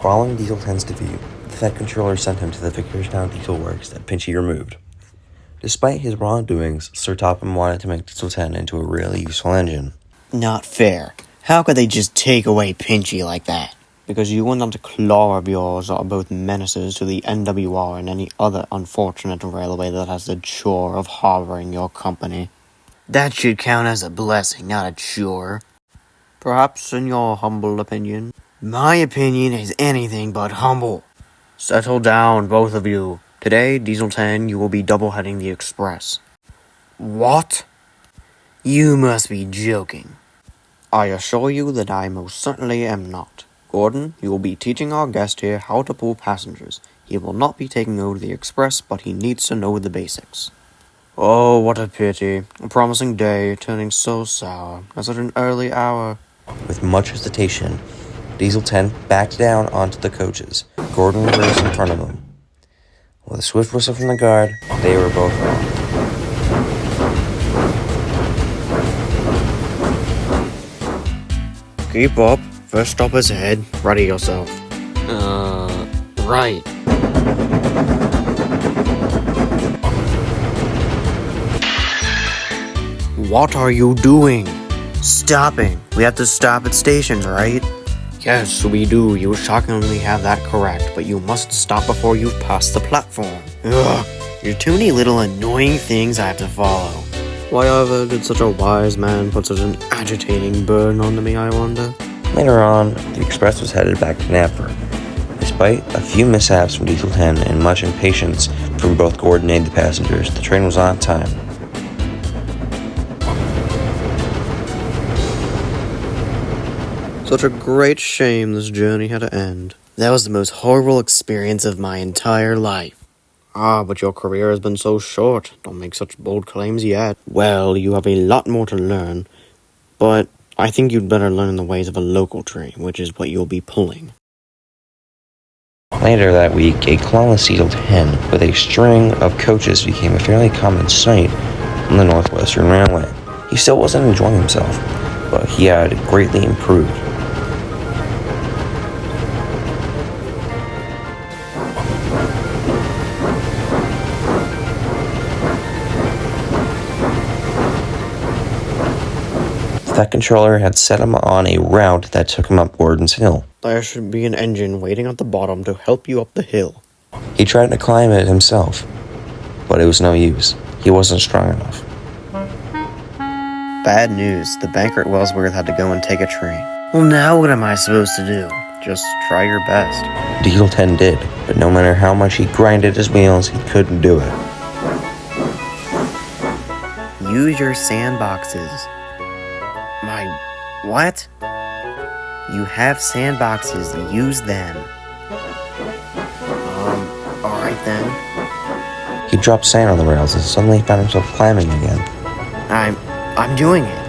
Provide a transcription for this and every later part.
Following Diesel 10's defeat, the Fed Controller sent him to the Victorstown Diesel Works that Pinchy removed. Despite his wrongdoings, Sir Topham wanted to make Diesel 10 into a really useful engine. Not fair. How could they just take away Pinchy like that? Because you and that claw of yours are both menaces to the NWR and any other unfortunate railway that has the chore of harboring your company. That should count as a blessing, not a chore. Perhaps in your humble opinion. My opinion is anything but humble. Settle down, both of you. Today, Diesel 10, you will be double-heading the Express. What? You must be joking. I assure you that I most certainly am not. Gordon, you will be teaching our guest here how to pull passengers. He will not be taking over the Express, but he needs to know the basics. Oh, what a pity. A promising day, turning so sour at such an early hour. With much hesitation, Diesel 10 backed down onto the coaches. Gordon raced in front of him. With a swift whistle from the guard, they were both wrong. Keep up. First stop is ahead. Ready yourself. Right. What are you doing? Stopping. We have to stop at stations, right? Yes, we do. You shockingly have that correct, but you must stop before you've passed the platform. Ugh, there are too many little annoying things I have to follow. Why ever did such a wise man put such an agitating burden onto me, I wonder? Later on, the Express was headed back to Knapford. Despite a few mishaps from Diesel 10 and much impatience from both Gordon and the passengers, the train was on time. Such a great shame this journey had to end. That was the most horrible experience of my entire life. Ah, but your career has been so short. Don't make such bold claims yet. Well, you have a lot more to learn, but I think you'd better learn the ways of a local train, which is what you'll be pulling. Later that week, a clawless Diesel 10 with a string of coaches became a fairly common sight on the Northwestern Railway. He still wasn't enjoying himself, but he had greatly improved. That controller had set him on a route that took him up Gordon's Hill. There should be an engine waiting at the bottom to help you up the hill. He tried to climb it himself, but it was no use. He wasn't strong enough. Bad news. The banker at Wellsworth had to go and take a train. Well, now what am I supposed to do? Just try your best. Diesel 10 did, but no matter how much he grinded his wheels, he couldn't do it. Use your sandboxes. My... what? You have sandboxes. Use them. Alright then. He dropped sand on the rails and suddenly found himself climbing again. I'm doing it.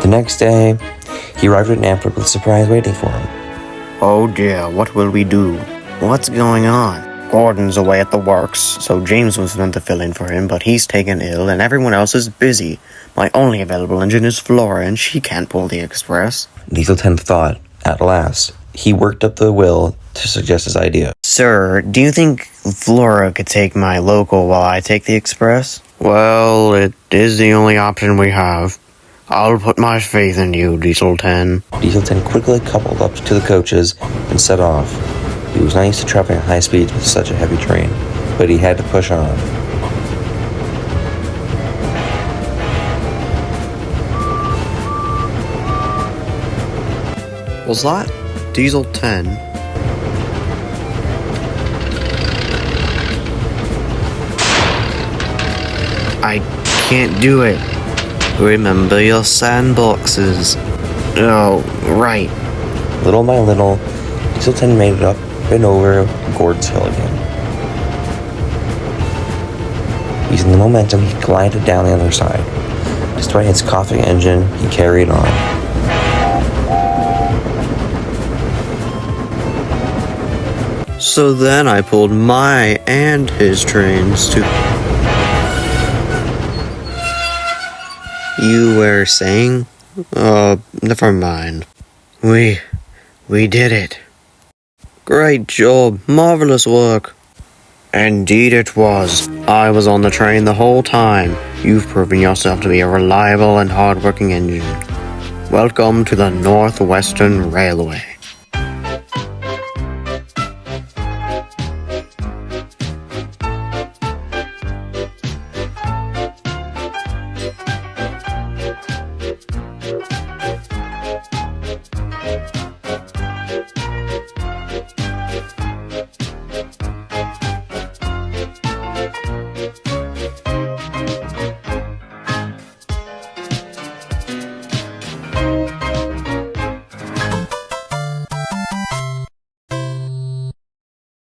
The next day, he arrived at Knapford with a surprise waiting for him. Oh dear, what will we do? What's going on? Gordon's away at the works, so James was meant to fill in for him, but he's taken ill and everyone else is busy. My only available engine is Flora, and she can't pull the Express. Diesel 10 thought, at last. He worked up the will to suggest his idea. Sir, do you think Flora could take my local while I take the Express? Well, it is the only option we have. I'll put my faith in you, Diesel 10. Diesel 10 quickly coupled up to the coaches and set off. He was not used to traveling at high speeds with such a heavy train, but he had to push on. Was that Diesel 10? I can't do it. Remember your sandboxes. Oh, right. Little by little, Diesel 10 made it up and over Gordon's Hill again. Using the momentum, he glided down the other side. Despite his coughing engine, he carried on. So then I pulled my and his trains to... You were saying? Never mind. We did it. Great job, marvelous work. Indeed it was. I was on the train the whole time. You've proven yourself to be a reliable and hardworking engine. Welcome to the Northwestern Railway.